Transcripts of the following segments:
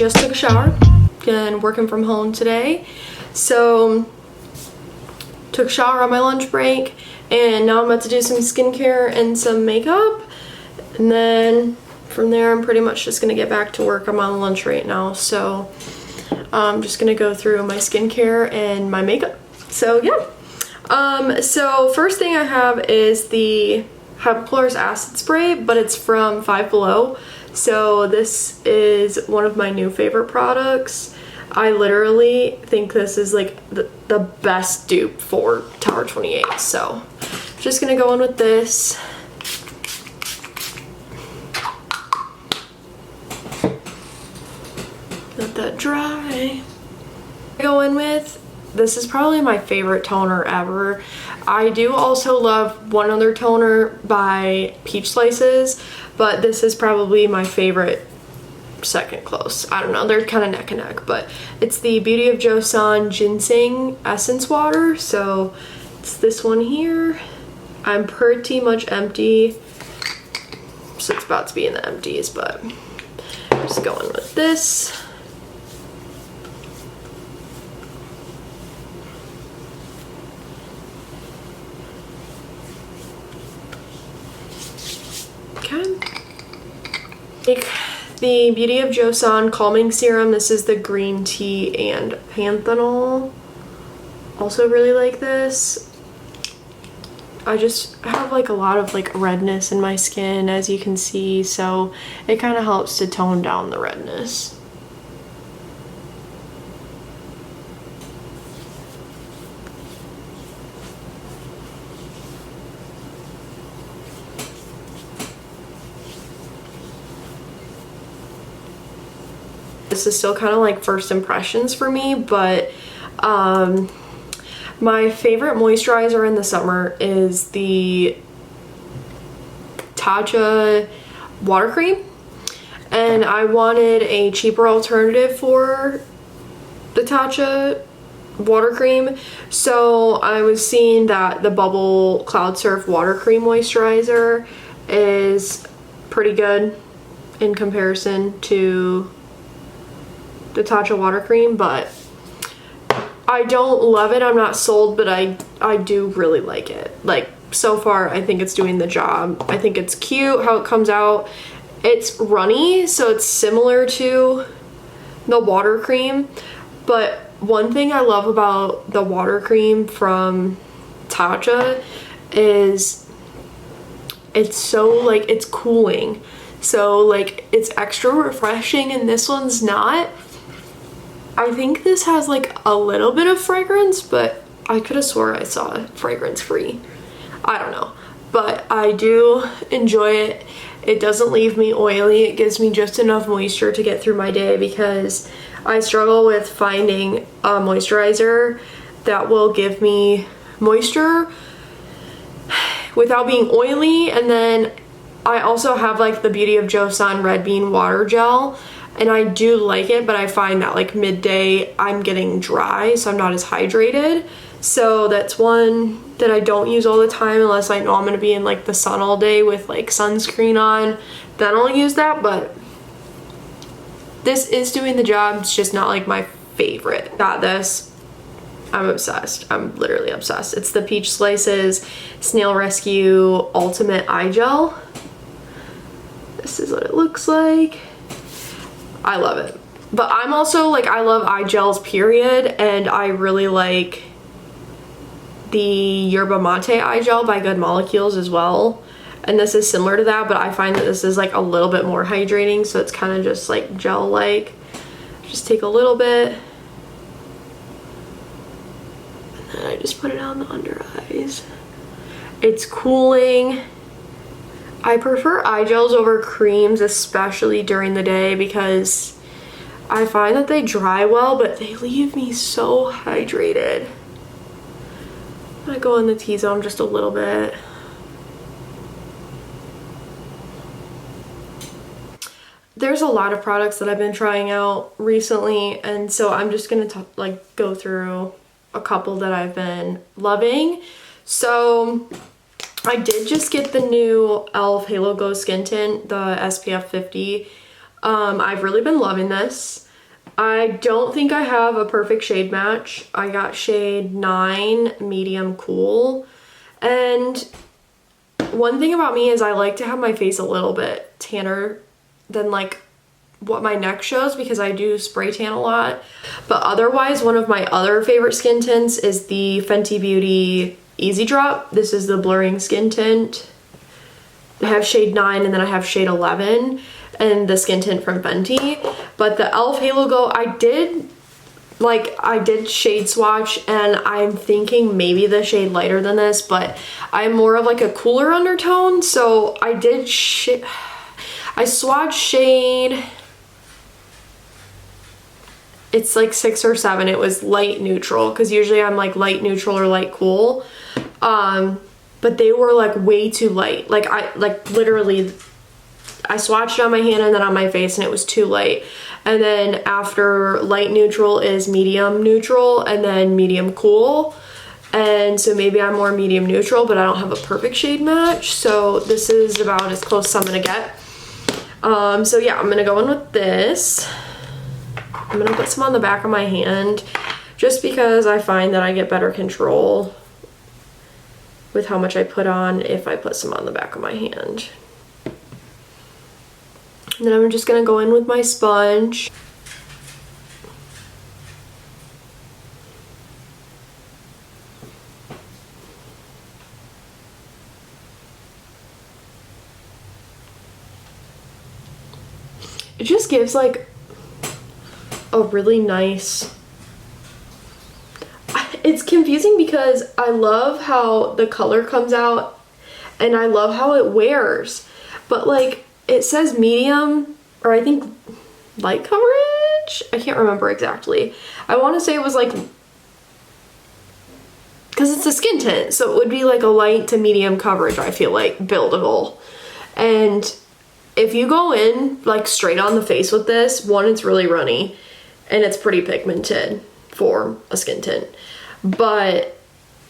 just took a shower and working from home today. So took a shower on my lunch break and now I'm about to do some skincare and some makeup. And then from there I'm pretty much just gonna get back to work. I'm on lunch right now. So I'm just gonna go through my skincare and my makeup. So yeah. So first thing I have is the hypochlorous acid spray, but it's from Five Below. So this is one of my new favorite products. I literally think this is like the best dupe for Tower 28. So just gonna go in with this. Let that dry. Go in with, this is probably my favorite toner ever. I do also love one other toner by Peach Slices, but this is probably my favorite second close. I don't know, they're kind of neck and neck, but it's the Beauty of Joseon Ginseng Essence Water. So it's this one here. I'm pretty much empty, so it's about to be in the empties, but I'm just going with this. Take the Beauty of Joseon Calming Serum. This is the green tea and panthenol. Also really like this. I just have like a lot of like redness in my skin, as you can see, so it kind of helps to tone down the redness. This is still kind of like first impressions for me, but my favorite moisturizer in the summer is the Tatcha water cream, and I wanted a cheaper alternative for the Tatcha water cream, so I was seeing that the Bubble Cloud Surf water cream moisturizer is pretty good in comparison to the Tatcha water cream, but I don't love it. I'm not sold, but I do really like it. Like, so far I think it's doing the job. I think it's cute how it comes out. It's runny, so it's similar to the water cream, but one thing I love about the water cream from Tatcha is it's so like, it's cooling, so like it's extra refreshing, and this one's not. I think this has like a little bit of fragrance, but I could have swore I saw fragrance free. I don't know, but I do enjoy it. It doesn't leave me oily. It gives me just enough moisture to get through my day, because I struggle with finding a moisturizer that will give me moisture without being oily. And then I also have like the Beauty of Joseon Red Bean Water Gel, and I do like it, but I find that like midday I'm getting dry, so I'm not as hydrated. So that's one that I don't use all the time unless I know I'm gonna be in like the sun all day with like sunscreen on. Then I'll use that, but this is doing the job. It's just not like my favorite. Got this. I'm obsessed. I'm literally obsessed. It's the Peach Slices Snail Rescue Ultimate Eye Gel. This is what it looks like. I love it. But I'm also like, I love eye gels period, and I really like the Yerba Mate eye gel by Good Molecules as well. And this is similar to that, but I find that this is like a little bit more hydrating, so it's kind of just like gel-like. Just take a little bit, and then I just put it on the under eyes. It's cooling. I prefer eye gels over creams, especially during the day, because I find that they dry well, but they leave me so hydrated. I'm gonna go in the T-zone just a little bit. There's a lot of products that I've been trying out recently, and so I'm just gonna like go through a couple that I've been loving. So I did just get the new e.l.f. Halo Glow Skin Tint, the SPF 50. I've really been loving this. I don't think I have a perfect shade match. I got shade 9 medium cool. And one thing about me is I like to have my face a little bit tanner than like what my neck shows because I do spray tan a lot. But otherwise, one of my other favorite skin tints is the Fenty Beauty Easy Drop. This is the blurring skin tint. I have shade 9 and then I have shade 11 and the skin tint from Fenty. But the e.l.f. Halo Glow, I did shade swatch and I'm thinking maybe the shade lighter than this, but I'm more of like a cooler undertone. So I swatched shade, it's like 6 or 7. It was light neutral because usually I'm like light neutral or light cool. But they were like way too light. Like literally I swatched it on my hand and then on my face and it was too light. And then after light neutral is medium neutral and then medium cool. And so maybe I'm more medium neutral, but I don't have a perfect shade match. So this is about as close as I'm gonna get. So yeah, I'm gonna go in with this. I'm gonna put some on the back of my hand just because I find that I get better control with how much I put on if I put some on the back of my hand. And then I'm just gonna go in with my sponge. It just gives like a really nice, it's confusing because I love how the color comes out and I love how it wears, but like it says medium, or I think light coverage? I can't remember exactly. I want to say it was like, because it's a skin tint, so it would be like a light to medium coverage, I feel like, buildable. And if you go in like straight on the face with this, one, it's really runny and it's pretty pigmented for a skin tint. But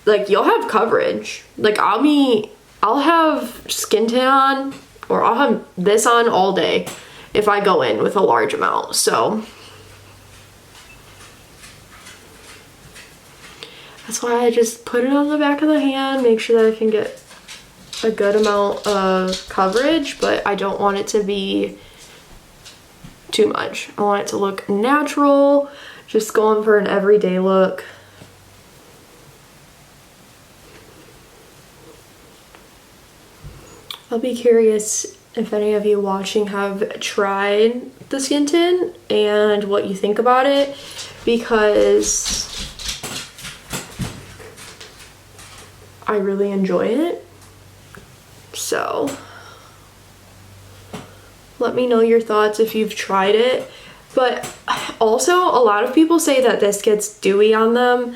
like you'll have coverage. Like I'll have skin tint on, or I'll have this on all day if I go in with a large amount. So that's why I just put it on the back of the hand, make sure that I can get a good amount of coverage, but I don't want it to be too much. I want it to look natural, just going for an everyday look. I'll be curious if any of you watching have tried the skin tint and what you think about it, because I really enjoy it. So let me know your thoughts if you've tried it. But also a lot of people say that this gets dewy on them.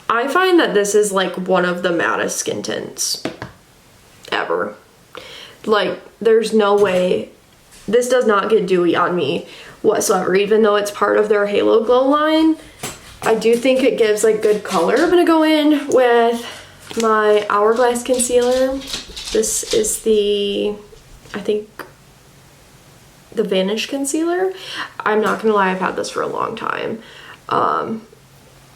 I find that this is like one of the mattest skin tints ever. Like there's no way, this does not get dewy on me whatsoever, even though it's part of their Halo Glow line. I do think it gives like good color. I'm gonna go in with my Hourglass concealer. This is the, I think, the Vanish concealer. I'm not gonna lie, I've had this for a long time.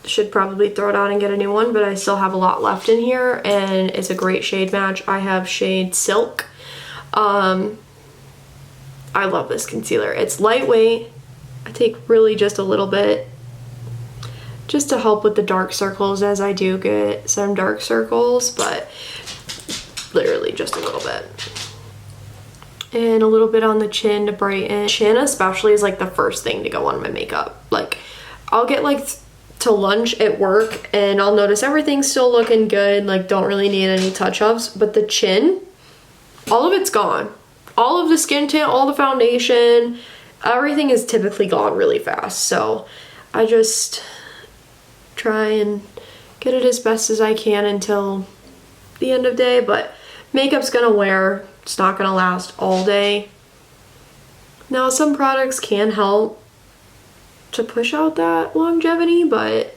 Should probably throw it out and get a new one, but I still have a lot left in here and it's a great shade match. I have shade Silk. I love this concealer. It's lightweight. I take really just a little bit just to help with the dark circles, as I do get some dark circles, but literally just a little bit. And a little bit on the chin to brighten. Chin especially is like the first thing to go on my makeup. Like I'll get like to lunch at work and I'll notice everything's still looking good, like don't really need any touch-ups, but the chin, all of it's gone. All of the skin tint, all the foundation, everything is typically gone really fast. So I just try and get it as best as I can until the end of day, but makeup's gonna wear. It's not gonna last all day. Now some products can help to push out that longevity, but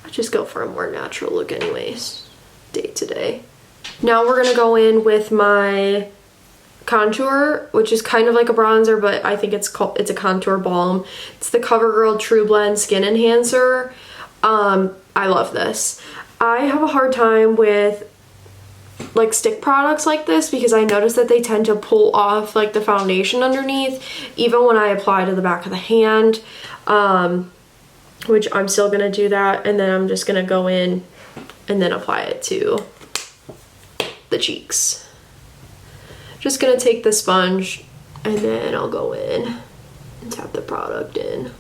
I just go for a more natural look anyways, day to day. Now we're gonna go in with my contour, which is kind of like a bronzer, but I think it's a contour balm. It's the CoverGirl True Blend Skin Enhancer. I love this. I have a hard time with like stick products like this because I notice that they tend to pull off like the foundation underneath even when I apply to the back of the hand, which I'm still gonna do that, and then I'm just gonna go in and then apply it to the cheeks. Just gonna take the sponge and then I'll go in and tap the product in.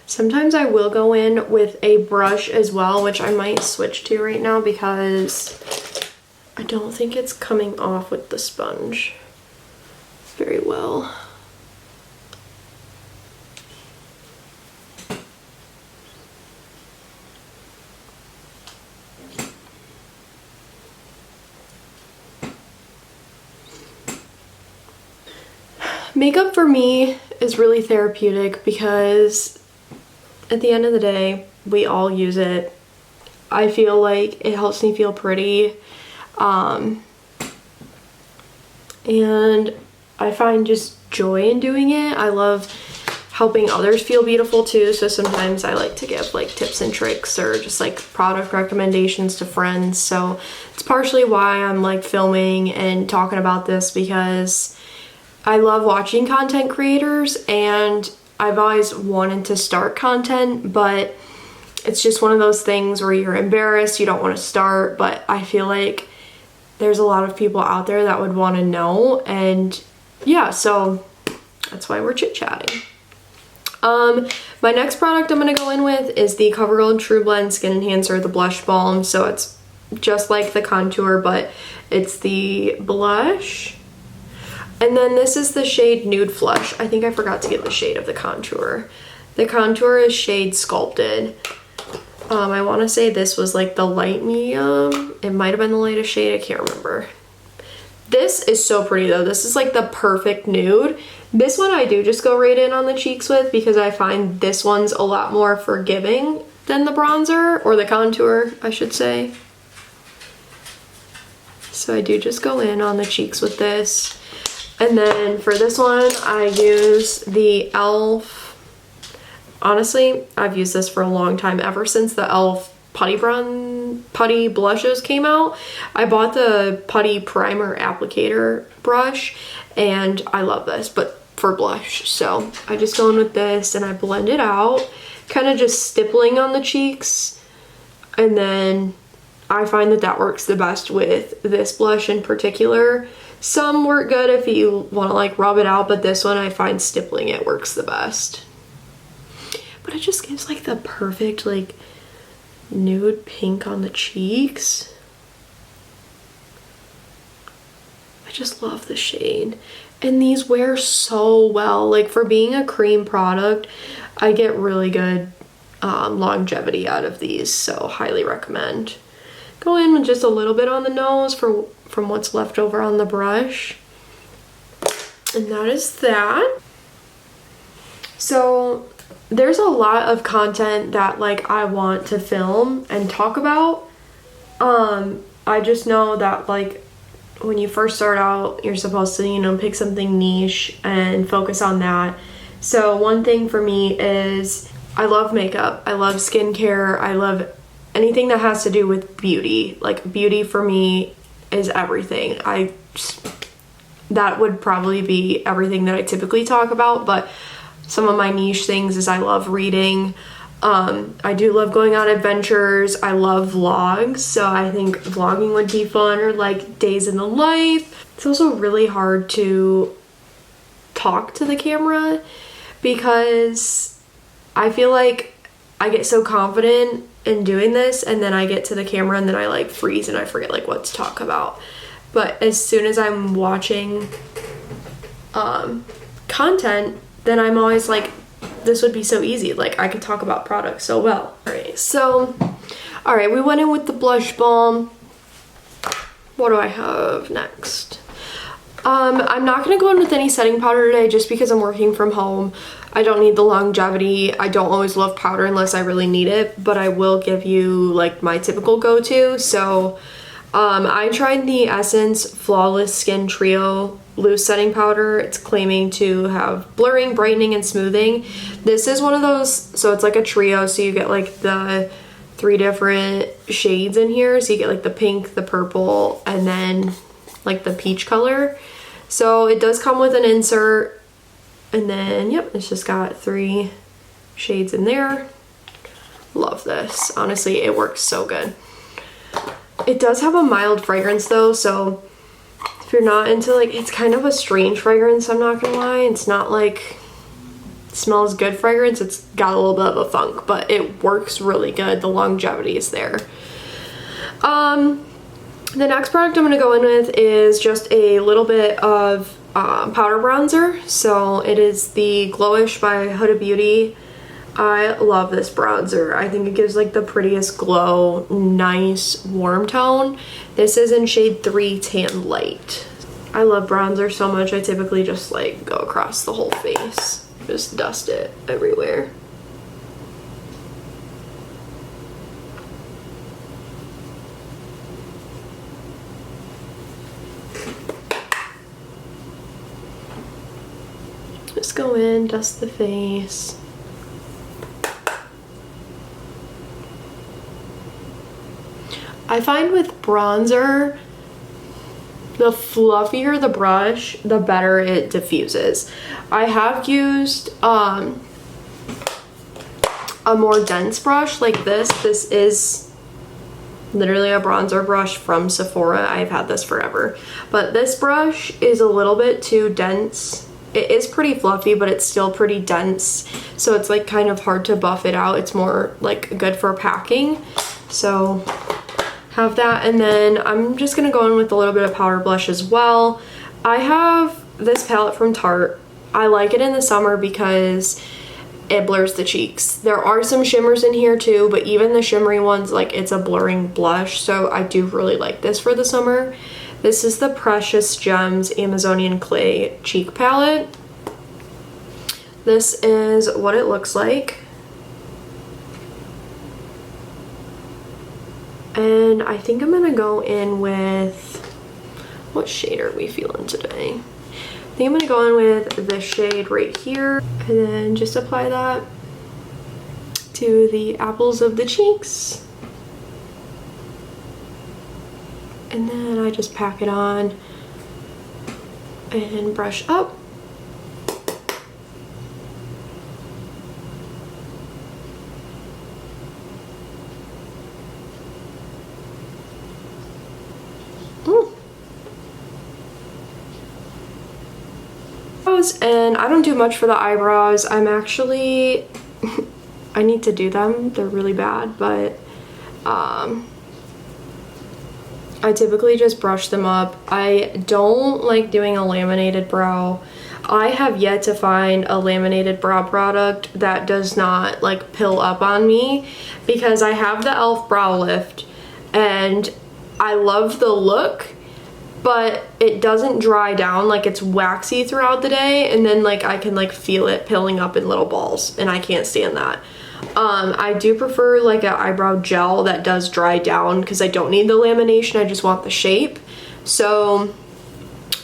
Sometimes I will go in with a brush as well, which I might switch to right now because I don't think it's coming off with the sponge very well. Makeup for me is really therapeutic because at the end of the day, we all use it. I feel like it helps me feel pretty. And I find just joy in doing it. I love helping others feel beautiful too. So sometimes I like to give like tips and tricks or just like product recommendations to friends. So it's partially why I'm like filming and talking about this, because I love watching content creators and I've always wanted to start content, but it's just one of those things where you're embarrassed, you don't want to start, but I feel like there's a lot of people out there that would want to know, and yeah, so that's why we're chit-chatting. My next product I'm going to go in with is the CoverGirl True Blend Skin Enhancer, the blush balm. So it's just like the contour, but it's the blush. And then this is the shade Nude Flush. I think I forgot to get the shade of the contour. The contour is shade Sculpted. I want to say this was like the light medium. It might have been the lightest shade, I can't remember. This is so pretty though. This is like the perfect nude. This one I do just go right in on the cheeks with because I find this one's a lot more forgiving than the bronzer, or the contour, I should say. So I do just go in on the cheeks with this. And then for this one, I use the e.l.f. Honestly, I've used this for a long time, ever since the e.l.f. putty blushes came out. I bought the putty primer applicator brush and I love this, but for blush. So I just go in with this and I blend it out, kind of just stippling on the cheeks. And then I find that that works the best with this blush in particular. Some work good if you want to like rub it out, but this one I find stippling it works the best. But it just gives like the perfect like nude pink on the cheeks. I just love the shade. And these wear so well. Like for being a cream product, I get really good longevity out of these, so highly recommend. Go in with just a little bit on the nose from what's left over on the brush. And that is that. So there's a lot of content that like I want to film and talk about. I just know that like when you first start out, you're supposed to, you know, pick something niche and focus on that. So one thing for me is I love makeup, I love skincare, I love anything that has to do with beauty. Like beauty for me is everything. That would probably be everything that I typically talk about, but some of my niche things is I love reading. I do love going on adventures. I love vlogs, so I think vlogging would be fun, or like days in the life. It's also really hard to talk to the camera because I feel like I get so confident in doing this and then I get to the camera and then I like freeze and I forget like what to talk about. But as soon as I'm watching content, then I'm always like, this would be so easy. Like I could talk about products so well. All right, we went in with the blush balm. What do I have next? I'm not gonna go in with any setting powder today just because I'm working from home. I don't need the longevity. I don't always love powder unless I really need it, but I will give you like my typical go-to. So I tried the Essence Flawless Skin Trio loose setting powder. It's claiming to have blurring, brightening, and smoothing. This is one of those, so it's like a trio, so you get like the 3 different shades in here. So you get like the pink, the purple, and then like the peach color. So it does come with an insert, and then yep, it's just got 3 shades in there. Love this. Honestly, it works so good. It does have a mild fragrance though, so if you're not into like, it's kind of a strange fragrance, I'm not gonna lie. It's not like smells good fragrance. It's got a little bit of a funk, but it works really good. The longevity is there. The next product I'm gonna go in with is just a little bit of powder bronzer. So it is the Glowish by Huda Beauty. I love this bronzer. I think it gives like the prettiest glow, nice warm tone. This is in shade 3 Tan Light. I love bronzer so much, I typically just like go across the whole face. Just dust it everywhere. Just go in, dust the face. I find with bronzer, the fluffier the brush, the better it diffuses. I have used a more dense brush like this. This is literally a bronzer brush from Sephora. I've had this forever. But this brush is a little bit too dense. It is pretty fluffy, but it's still pretty dense. So it's like kind of hard to buff it out. It's more like good for packing. So have that, and then I'm just gonna go in with a little bit of powder blush as well. I have this palette from Tarte. I like it in the summer because it blurs the cheeks. There are some shimmers in here too, but even the shimmery ones, like it's a blurring blush, so I do really like this for the summer. This is the Precious Gems Amazonian Clay Cheek Palette. This is what it looks like. And I think I'm gonna go in with, what shade are we feeling today? I think I'm gonna go in with this shade right here, and then just apply that to the apples of the cheeks. And then I just pack it on and brush up. And I don't do much for the eyebrows. I'm actually I need to do them. They're really bad, but I typically just brush them up. I don't like doing a laminated brow. I have yet to find a laminated brow product that does not like pill up on me, because I have the e.l.f. brow lift and I love the look, but it doesn't dry down. Like it's waxy throughout the day, and then like I can like feel it pilling up in little balls, and I can't stand that. I do prefer like an eyebrow gel that does dry down, because I don't need the lamination, I just want the shape. So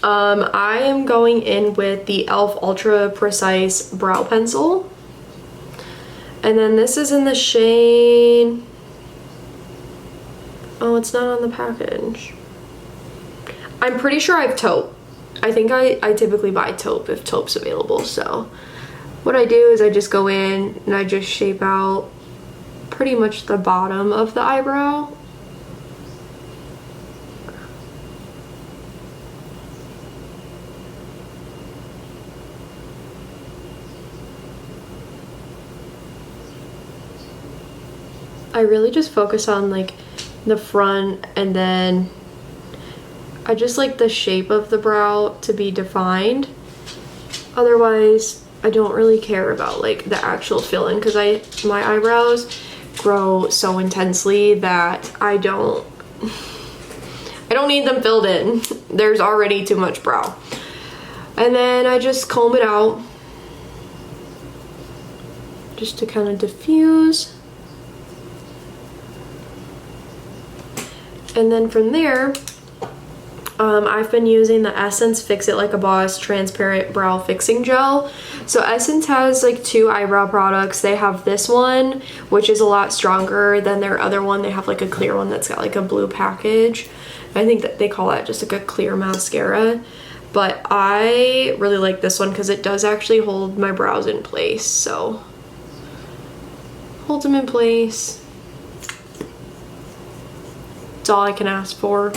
I am going in with the e.l.f. Ultra Precise Brow Pencil, and then this is in the shade, oh, it's not on the package. I'm pretty sure I have taupe. I think I typically buy taupe if taupe's available. So what I do is I just go in and I just shape out pretty much the bottom of the eyebrow. I really just focus on like the front, and then I just like the shape of the brow to be defined. Otherwise, I don't really care about like the actual fill-in, because my eyebrows grow so intensely that I don't need them filled in. There's already too much brow. And then I just comb it out just to kind of diffuse. And then from there, I've been using the Essence Fix It Like a Boss Transparent Brow Fixing Gel. So Essence has like 2 eyebrow products. They have this one, which is a lot stronger than their other one. They have like a clear one that's got like a blue package. I think that they call that just like a clear mascara. But I really like this one because it does actually hold my brows in place. So holds them in place. It's all I can ask for.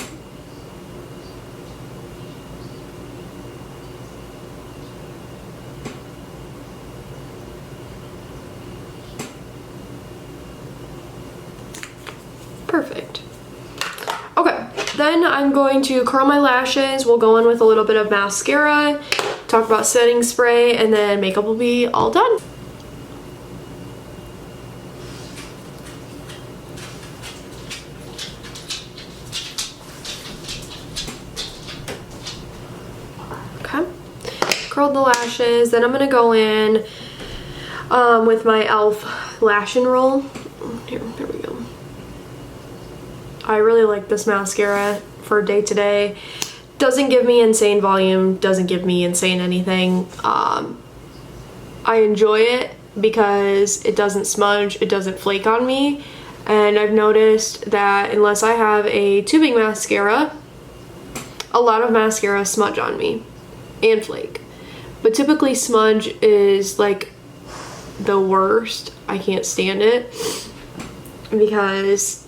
Perfect. Okay, then I'm going to curl my lashes. We'll go in with a little bit of mascara, talk about setting spray, and then makeup will be all done. Okay, curled the lashes. Then I'm gonna go in with my e.l.f. Lash and Roll. Here we go. I really like this mascara for day to day. Doesn't give me insane volume, doesn't give me insane anything. I enjoy it because it doesn't smudge, it doesn't flake on me. And I've noticed that unless I have a tubing mascara, a lot of mascara smudge on me and flake. But typically smudge is like the worst. I can't stand it because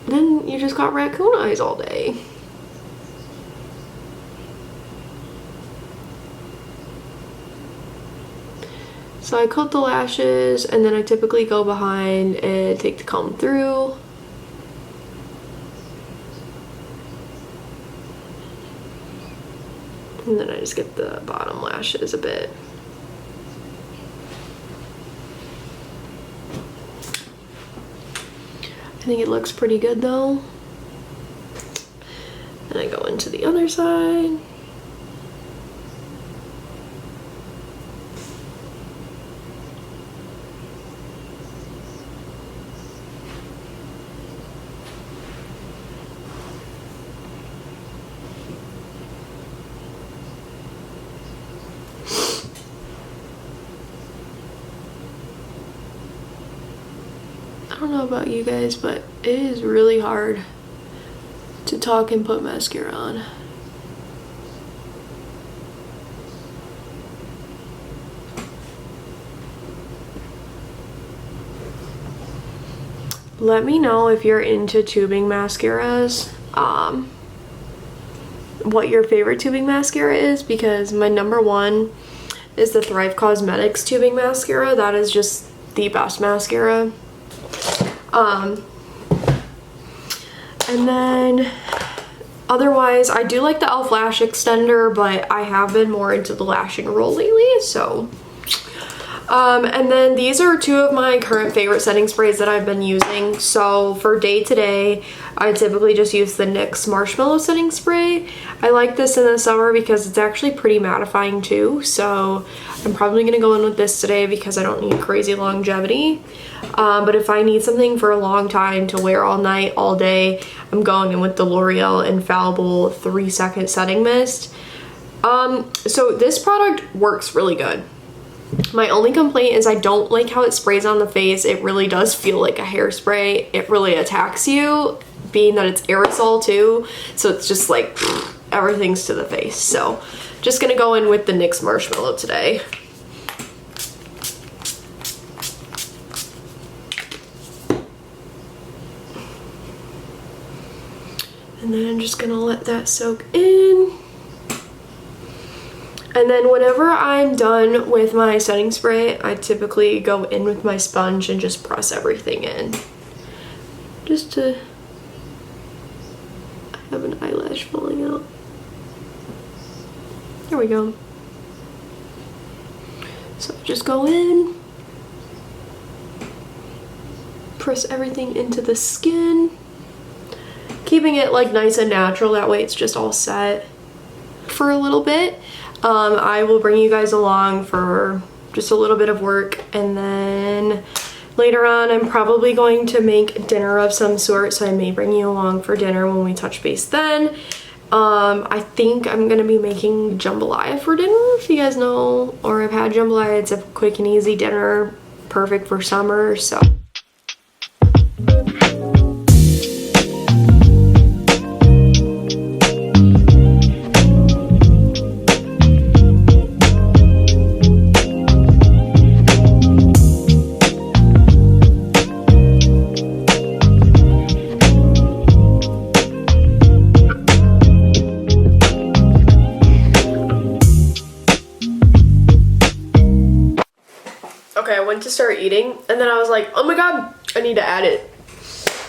then you just got raccoon eyes all day. So I coat the lashes and then I typically go behind and take the comb through. And then I just get the bottom lashes a bit. I think it looks pretty good though. Then I go into the other side. I don't know about you guys, but it is really hard to talk and put mascara on. Let me know if you're into tubing mascaras, what your favorite tubing mascara is, because my number one is the Thrive Cosmetics tubing mascara. That is just the best mascara. And then otherwise I do like the e.l.f. lash extender, but I have been more into the Lash and Roll lately, so and then these are 2 of my current favorite setting sprays that I've been using. So for day to day, I typically just use the NYX Marshmallow setting spray. I like this in the summer because it's actually pretty mattifying too, so I'm probably gonna go in with this today because I don't need crazy longevity. But if I need something for a long time to wear all night, all day, I'm going in with the L'Oreal Infallible 3-second setting mist. So this product works really good. My only complaint is I don't like how it sprays on the face. It really does feel like a hairspray. It really attacks you, being that it's aerosol too. So it's just like everything's to the face. So just gonna go in with the NYX Marshmallow today. And then I'm just gonna let that soak in. And then whenever I'm done with my setting spray, I typically go in with my sponge and just press everything in. Just to... I have an eyelash falling out. There we go. So just go in. Press everything into the skin. Keeping it like nice and natural, that way it's just all set for a little bit. I will bring you guys along for just a little bit of work, and then later on I'm probably going to make dinner of some sort, so I may bring you along for dinner when we touch base then. I think I'm gonna be making jambalaya for dinner. If you guys know or have had jambalaya, it's a quick and easy dinner, perfect for summer. So okay, I went to start eating and then I was like, oh my god, I need to add it.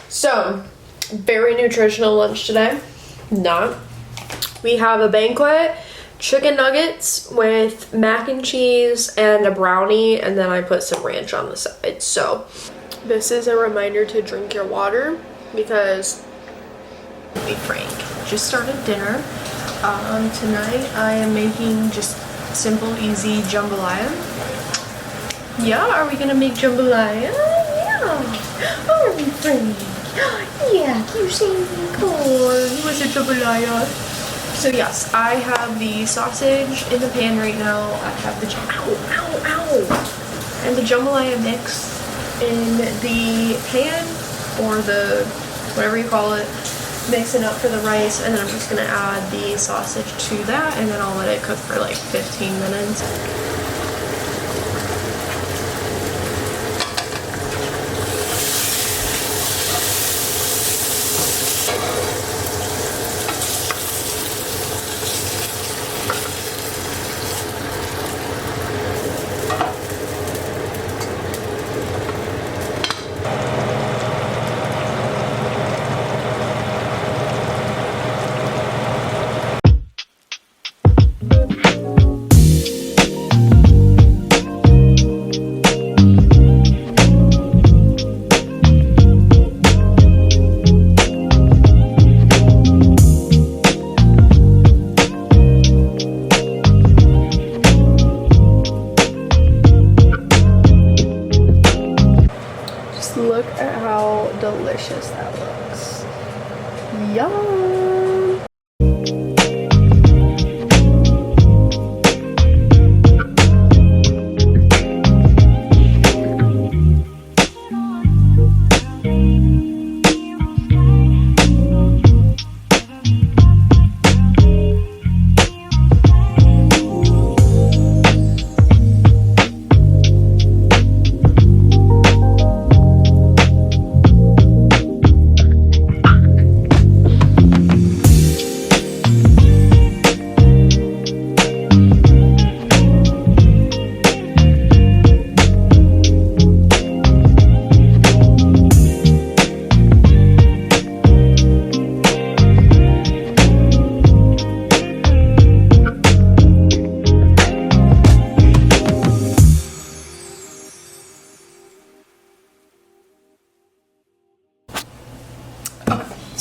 So, very nutritional lunch today. Not. We have a banquet, chicken nuggets with mac and cheese and a brownie, and then I put some ranch on the side. So, this is a reminder to drink your water because, to be frank, just started dinner. Tonight I am making just simple, easy jambalaya. Yeah, are we gonna make jambalaya? Yeah. Are we, Frank? Yeah, you say corn. What's a jambalaya? So yes, I have the sausage in the pan right now. I have the and the jambalaya mix in the pan, or the whatever you call it. Mix it up for the rice, and then I'm just gonna add the sausage to that, and then I'll let it cook for like 15 minutes. Look at how delicious that looks. Yum!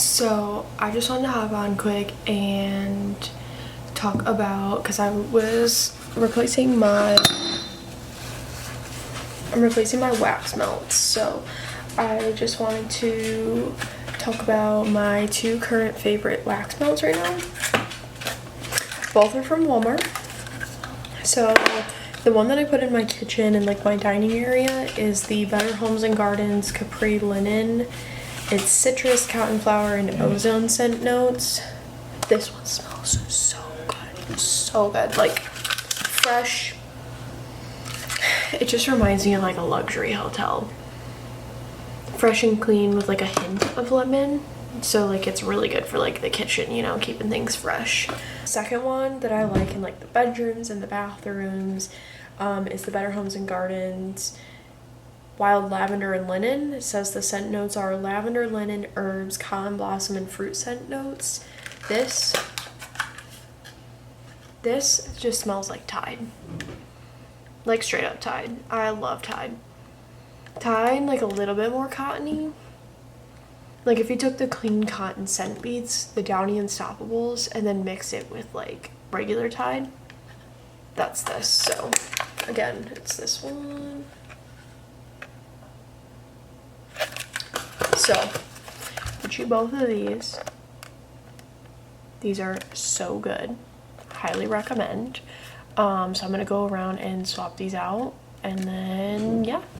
So I just wanted to hop on quick and talk about, because I'm replacing my wax melts, so I just wanted to talk about my two current favorite wax melts right now. Both are from Walmart. So the one that I put in my kitchen and like my dining area is the Better Homes and Gardens Capri Linen. It's citrus, cotton flower, and ozone scent notes. This one smells so good. So good. Like, fresh. It just reminds me of like a luxury hotel. Fresh and clean with like a hint of lemon. So like it's really good for like the kitchen, you know, keeping things fresh. Second one that I like in like the bedrooms and the bathrooms is the Better Homes and Gardens Wild Lavender and Linen. It says the scent notes are lavender, linen, herbs, cotton blossom, and fruit scent notes. This just smells like Tide. Like straight up Tide. I love Tide. Tide, like a little bit more cottony. Like if you took the clean cotton scent beads, the Downy Unstoppables, and then mix it with like regular Tide, that's this. So again, it's this one. So get you both of these. These are so good. Highly recommend. So I'm gonna go around and swap these out, and then yeah.